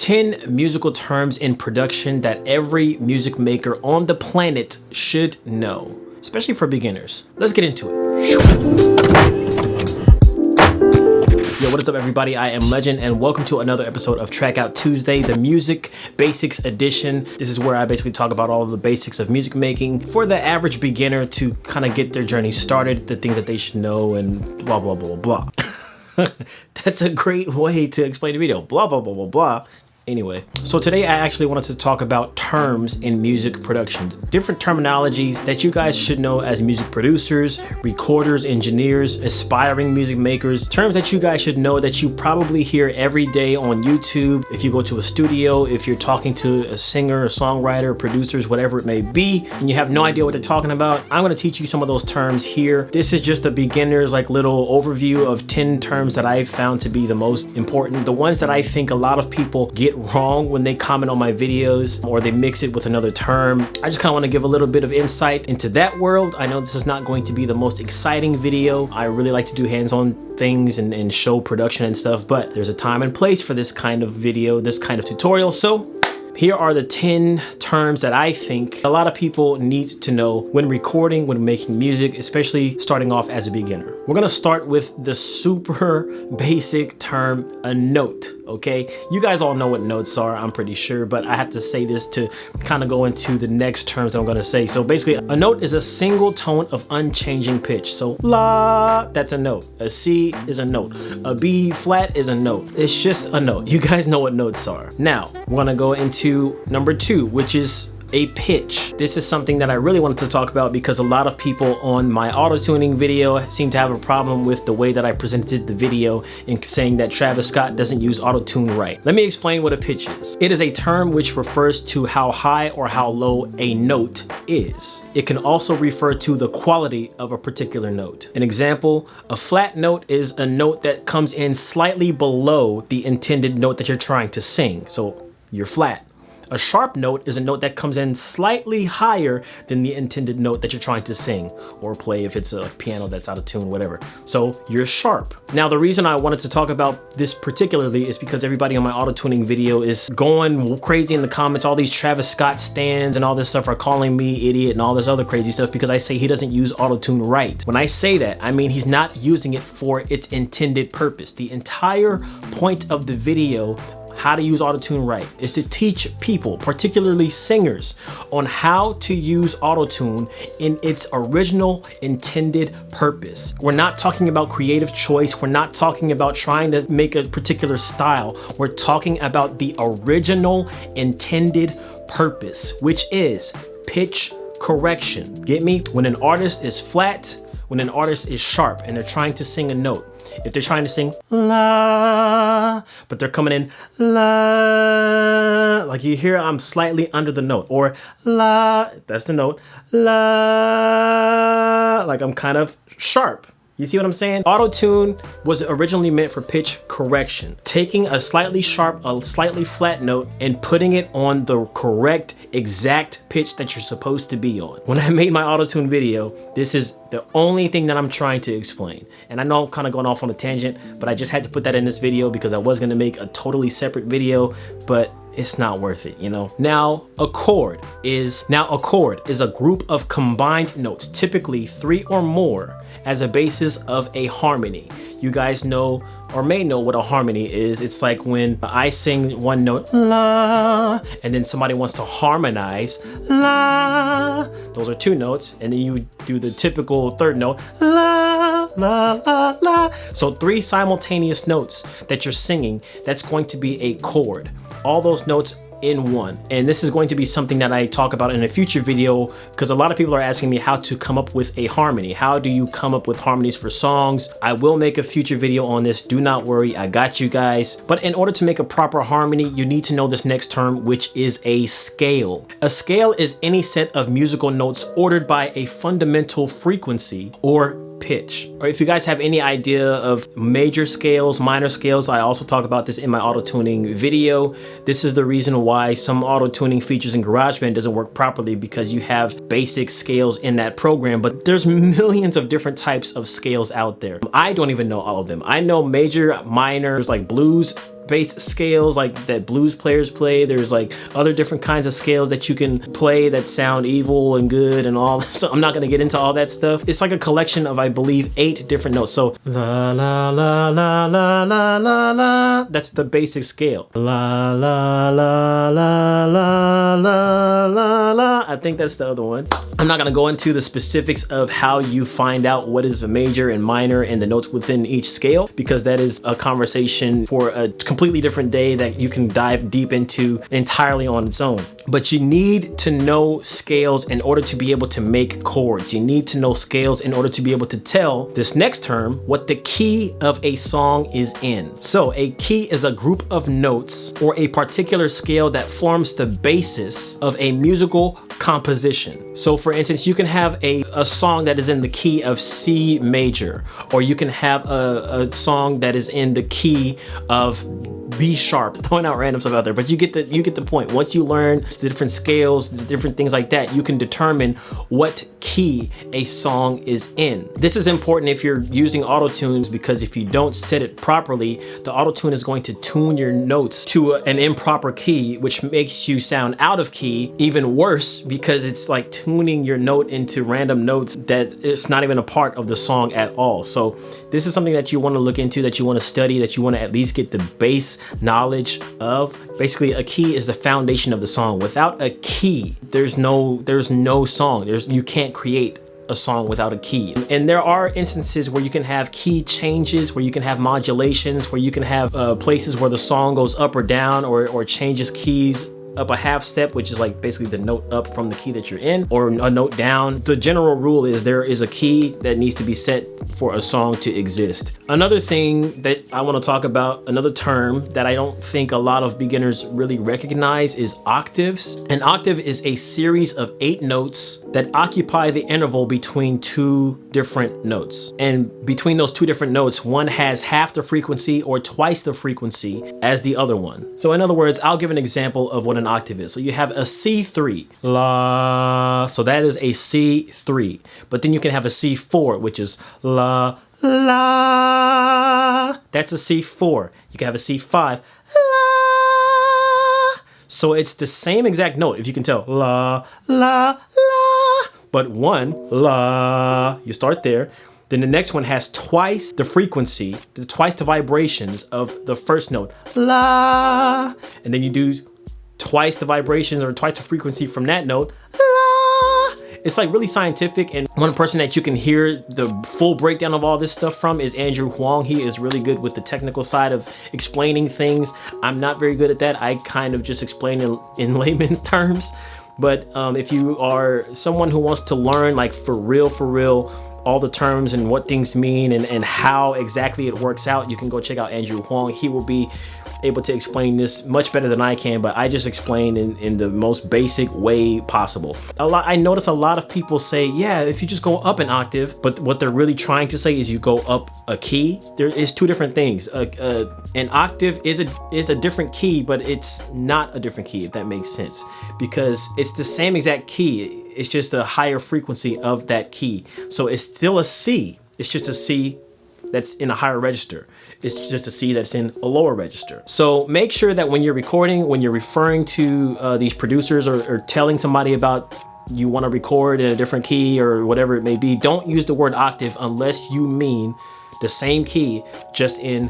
10 musical terms in production that every music maker on the planet should know, especially for beginners. Let's get into it. Yo, what is up everybody? I am Legend and welcome to another episode of Track Out Tuesday, the Music Basics Edition. This is where I basically talk about all of the basics of music making for the average beginner to kind of get their journey started, the things that they should know, and blah, blah, blah, blah. That's a great way to explain the video. Blah, blah, blah, blah, blah. Anyway, so today I actually wanted to talk about terms in music production, different terminologies that you guys should know as music producers, recorders, engineers, aspiring music makers, terms that you guys should know that you probably hear every day on YouTube, if you go to a studio, if you're talking to a singer, a songwriter, producers, whatever it may be, and you have no idea what they're talking about. I'm going to teach you some of those terms here. This is just a beginner's little overview of 10 terms that I've found to be the most important, the ones that I think a lot of people get wrong when they comment on my videos or they mix it with another term. I just kind of want to give a little bit of insight into that world. I know this is not going to be the most exciting video. I really like to do hands-on things and show production and stuff, but there's a time and place for this kind of video, this kind of tutorial. So here are the 10 terms that I think a lot of people need to know when recording, when making music, especially starting off as a beginner. We're gonna start with the super basic term, a note, okay? You guys all know what notes are, I'm pretty sure, but I have to say this to kind of go into the next terms that I'm gonna say. So basically, a note is a single tone of unchanging pitch. So la, that's a note. A C is a note. A B flat is a note. It's just a note. You guys know what notes are. Now, we're gonna go into number 2, which is a pitch. This is something that I really wanted to talk about because a lot of people on my auto-tuning video seem to have a problem with the way that I presented the video in saying that Travis Scott doesn't use auto-tune right. Let me explain what a pitch is. It is a term which refers to how high or how low a note is. It can also refer to the quality of a particular note. An example, a flat note is a note that comes in slightly below the intended note that you're trying to sing. So you're flat. A sharp note is a note that comes in slightly higher than the intended note that you're trying to sing or play if it's a piano that's out of tune, whatever. So you're sharp. Now, the reason I wanted to talk about this particularly is because everybody on my auto-tuning video is going crazy in the comments. All these Travis Scott stans and all this stuff are calling me idiot and all this other crazy stuff because I say he doesn't use auto-tune right. When I say that, I mean he's not using it for its intended purpose. The entire point of the video, how to use auto-tune right, is to teach people, particularly singers, on how to use auto-tune in its original intended purpose. We're not talking about creative choice. We're not talking about trying to make a particular style. We're talking about the original intended purpose, which is pitch correction. Get me? When an artist is flat, when an artist is sharp and they're trying to sing a note, if they're trying to sing la, but they're coming in la, like you hear I'm slightly under the note, or la, that's the note, la, like I'm kind of sharp. You see what I'm saying? Auto-tune was originally meant for pitch correction, taking a slightly sharp, a slightly flat note and putting it on the correct, exact pitch that you're supposed to be on. When I made my auto-tune video, this is the only thing that I'm trying to explain. And I know I'm kind of going off on a tangent, but I just had to put that in this video because I was gonna make a totally separate video, but it's not worth it, you know? Now, a chord is a group of combined notes, typically 3 or more, as a basis of a harmony. You guys know or may know what a harmony is. It's like when I sing one note, la, and then somebody wants to harmonize, la. Those are 2 notes, and then you do the typical third note, la, la, la, la. So 3 simultaneous notes that you're singing, that's going to be a chord. All those notes in one. And this is going to be something that I talk about in a future video because a lot of people are asking me how to come up with a harmony. How do you come up with harmonies for songs? I will make a future video on this. Do not worry, I got you guys. But in order to make a proper harmony, you need to know this next term, which is a scale. A scale is any set of musical notes ordered by a fundamental frequency or pitch. Or if you guys have any idea of major scales, minor scales, I also talk about this in my auto-tuning video. This is the reason why some auto-tuning features in GarageBand doesn't work properly, because you have basic scales in that program, but there's millions of different types of scales out there. I don't even know all of them. I know major, minors, like blues. bass scales like that blues players play. There's like other different kinds of scales that you can play that sound evil and good and all. So I'm not gonna get into all that stuff. It's like a collection of, I believe, 8 different notes. So la la la la la la la la. That's the basic scale. La la la la la la la la. I think that's the other one. I'm not gonna go into the specifics of how you find out what is a major and minor and the notes within each scale, because that is a conversation for a completely different day that you can dive deep into entirely on its own. But you need to know scales in order to be able to make chords. You need to know scales in order to be able to tell this next term what the key of a song is in. So a key is a group of notes or a particular scale that forms the basis of a musical composition. So for instance, you can have a song that is in the key of C major, or you can have a song that is in the key of B sharp, throwing out random stuff out there, but you get the point. Once you learn the different scales, the different things like that, you can determine what key a song is in. This is important if you're using auto tunes, because if you don't set it properly, the auto tune is going to tune your notes to an improper key, which makes you sound out of key. Even worse, because it's like tuning your note into random notes that it's not even a part of the song at all. So this is something that you want to look into, that you want to study, that you want to at least get the base knowledge of. Basically, a key is the foundation of the song. Without a key, there's no song. You can't create a song without a key. And there are instances where you can have key changes, where you can have modulations, where you can have places where the song goes up or down, or changes keys up a half step, which is like basically the note up from the key that you're in, or a note down. The general rule is there is a key that needs to be set for a song to exist. Another thing that I want to talk about, another term that I don't think a lot of beginners really recognize, is octaves. An octave is a series of 8 notes that occupy the interval between 2 different notes. And between those 2 different notes, one has half the frequency or twice the frequency as the other one. So in other words, I'll give an example of what an octave is. So you have a C3, la, so that is a C3. But then you can have a C4, which is la, la, that's a C4. You can have a C5, la. So it's the same exact note, if you can tell, la, la, la. But one, la, you start there. Then the next one has twice the frequency, twice the vibrations of the first note, la. And then you do twice the vibrations or twice the frequency from that note, la. It's like really scientific, and one person that you can hear the full breakdown of all this stuff from is Andrew Huang. He is really good with the technical side of explaining things. I'm not very good at that. I kind of just explain in layman's terms. But if you are someone who wants to learn like for real, all the terms and what things mean and how exactly it works out, you can go check out Andrew Huang. He will be able to explain this much better than I can, but I just explain in the most basic way possible. I notice a lot of people say, yeah, if you just go up an octave, but what they're really trying to say is you go up a key. There is 2 different things. An octave is a different key, but it's not a different key, if that makes sense, because it's the same exact key. It's just a higher frequency of that key. So it's still a C. It's just a C that's in a higher register. It's just a C that's in a lower register. So make sure that when you're recording, when you're referring to these producers or telling somebody about you want to record in a different key or whatever it may be, don't use the word octave unless you mean the same key, just in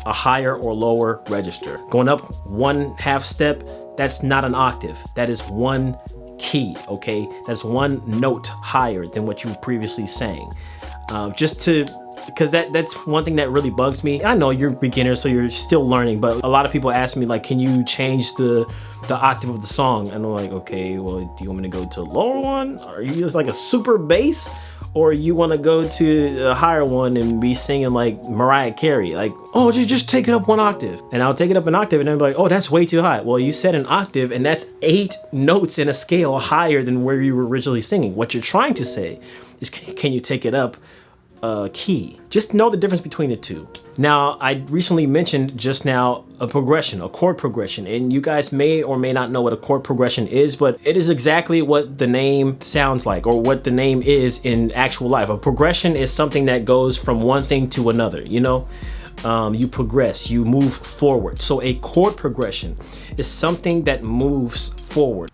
a higher or lower register. Going up 1/2 step, that's not an octave. That is 1 key, okay? That's 1 note higher than what you were previously sang. Because that's one thing that really bugs me. I know you're a beginner, so you're still learning, but a lot of people ask me like, can you change the octave of the song? And I'm like, okay, well, do you want me to go to a lower one? Are you just like a super bass? Or you want to go to a higher one and be singing like Mariah Carey, like, oh, just take it up 1 octave. And I'll take it up an octave and then be like, oh, that's way too high. Well, you said an octave, and that's 8 notes in a scale higher than where you were originally singing. What you're trying to say is, can you take it up a key? Just know the difference between the 2. Now, I recently mentioned just now a progression, a chord progression, and you guys may or may not know what a chord progression is, but it is exactly what the name sounds like, or what the name is in actual life. A progression is something that goes from one thing to another, you know? you progress, you move forward. So a chord progression is something that moves forward.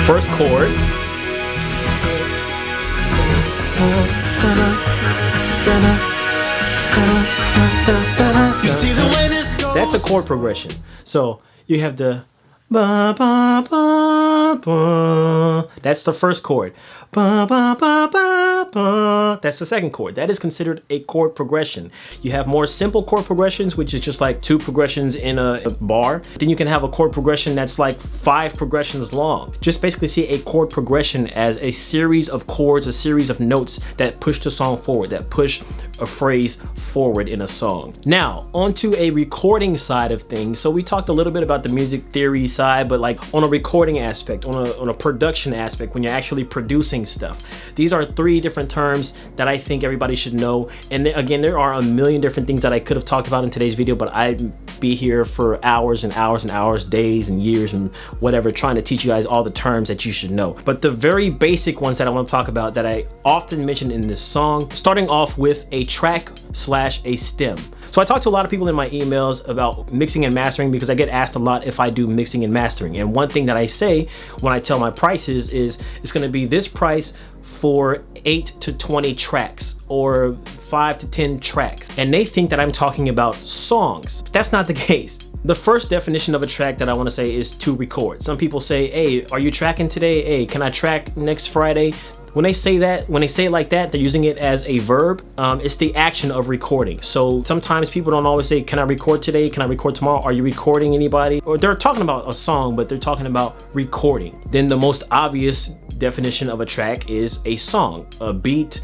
First chord. That's a chord progression. So you have the ba ba ba ba. That's the first chord. Ba ba ba ba ba. That's the second chord. That is considered a chord progression. You have more simple chord progressions, which is just like 2 progressions in a bar. Then you can have a chord progression that's like 5 progressions long. Just basically see a chord progression as a series of chords, a series of notes that push the song forward, that push a phrase forward in a song. Now, onto a recording side of things. So we talked a little bit about the music theory side, but like on a recording aspect, on a production aspect, when you're actually producing stuff. These are 3 different terms that I think everybody should know. And again, there are a million different things that I could have talked about in today's video, but I'd be here for hours and hours and hours, days and years and whatever, trying to teach you guys all the terms that you should know. But the very basic ones that I want to talk about that I often mention in this song, starting off with a track / a stem. So I talk to a lot of people in my emails about mixing and mastering because I get asked a lot if I do mixing and mastering. And one thing that I say when I tell my prices is it's going to be this price for 8 to 20 tracks or 5 to 10 tracks. And they think that I'm talking about songs. That's not the case. The first definition of a track that I want to say is to record. Some people say, hey, are you tracking today? Hey, can I track next Friday? When they say that, when they say it like that, they're using it as a verb. It's the action of recording. So sometimes people don't always say, can I record today? Can I record tomorrow? Are you recording anybody? Or they're talking about a song, but they're talking about recording. Then the most obvious definition of a track is a song, a beat,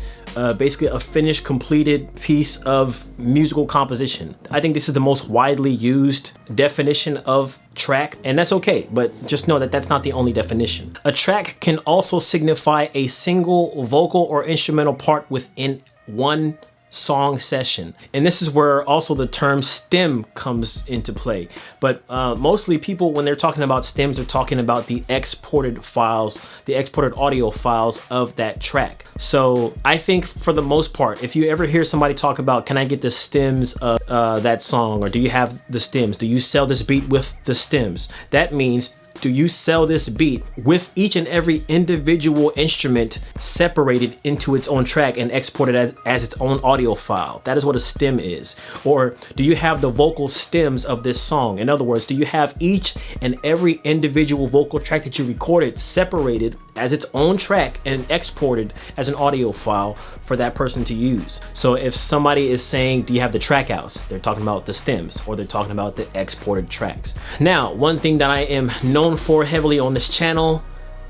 basically a finished, completed piece of musical composition. I think this is the most widely used definition of track, and that's okay, but just know that that's not the only definition. A track can also signify a single vocal or instrumental part within one song session. And this is where also the term stem comes into play. But mostly people, when they're talking about stems, they're talking about the exported files, the exported audio files of that track. So I think for the most part, if you ever hear somebody talk about, can I get the stems of that song? Or do you have the stems? Do you sell this beat with the stems? That means, do you sell this beat with each and every individual instrument separated into its own track and exported as its own audio file? That is what a stem is. Or do you have the vocal stems of this song? In other words, do you have each and every individual vocal track that you recorded separated as its own track and exported as an audio file for that person to use? So if somebody is saying, do you have the track outs? They're talking about the stems, or they're talking about the exported tracks. Now, one thing that I am known for heavily on this channel,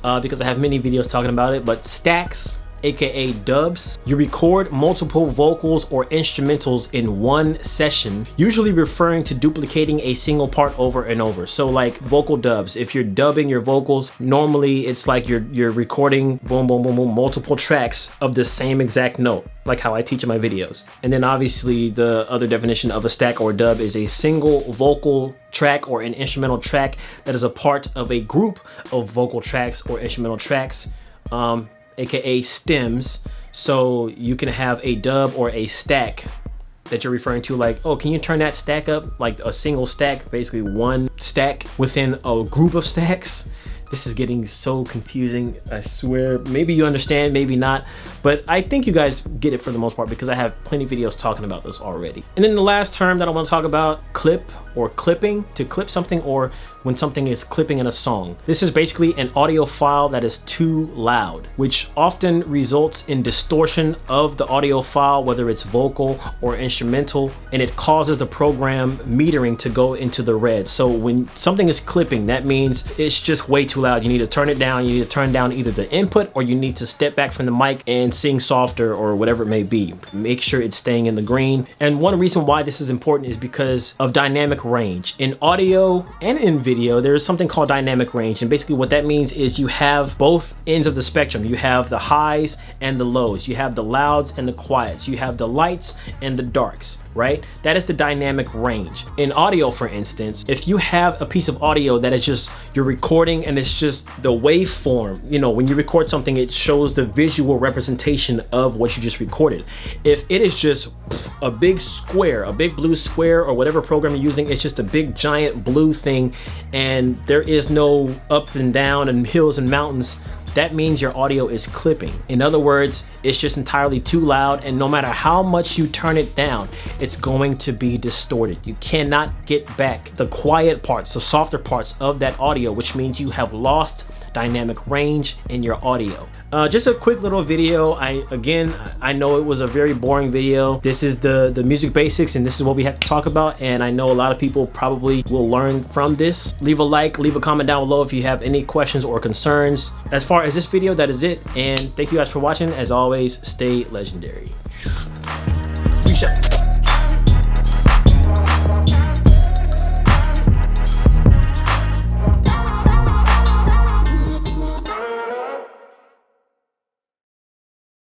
because I have many videos talking about it, but stacks, aka dubs. You record multiple vocals or instrumentals in one session, usually referring to duplicating a single part over and over. So like vocal dubs, if you're dubbing your vocals, normally it's like you're recording boom boom boom boom multiple tracks of the same exact note, like how I teach in my videos. And then obviously the other definition of a stack or dub is a single vocal track or an instrumental track that is a part of a group of vocal tracks or instrumental tracks, aka stems. So you can have a dub or a stack that you're referring to, like, oh, can you turn that stack up? Like a single stack, basically one stack within a group of stacks. This is getting so confusing, I swear. Maybe you understand, maybe not, but I think you guys get it for the most part because I have plenty of videos talking about this already. And then the last term that I want to talk about, clip or clipping, to clip something, or when something is clipping in a song. This is basically an audio file that is too loud, which often results in distortion of the audio file, whether it's vocal or instrumental, and it causes the program metering to go into the red. So when something is clipping, that means it's just way too loud. You need to turn it down. You need to turn down either the input, or you need to step back from the mic and sing softer, or whatever it may be. Make sure it's staying in the green. And one reason why this is important is because of dynamic range. In audio and in video, there is something called dynamic range, and basically what that means is you have both ends of the spectrum. You have the highs and the lows. You have the louds and the quiets. You have the lights and the darks. right? That is the dynamic range. In audio, for instance, if you have a piece of audio that is just, you're recording and it's just the waveform, you know, when you record something, it shows the visual representation of what you just recorded. If it is just a big square, a big blue square, or whatever program you're using, it's just a big giant blue thing and there is no up and down and hills and mountains, that means your audio is clipping. In other words, it's just entirely too loud, and no matter how much you turn it down, it's going to be distorted. You cannot get back the quiet parts, the softer parts of that audio, which means you have lost dynamic range in your audio. Just a quick little video. I know it was a very boring video. This is the music basics, and this is what we have to talk about, and I know a lot of people probably will learn from this. Leave a like, leave a comment down below if you have any questions or concerns. As far as this video, that is it, and thank you guys for watching. As always, stay legendary. Peace out.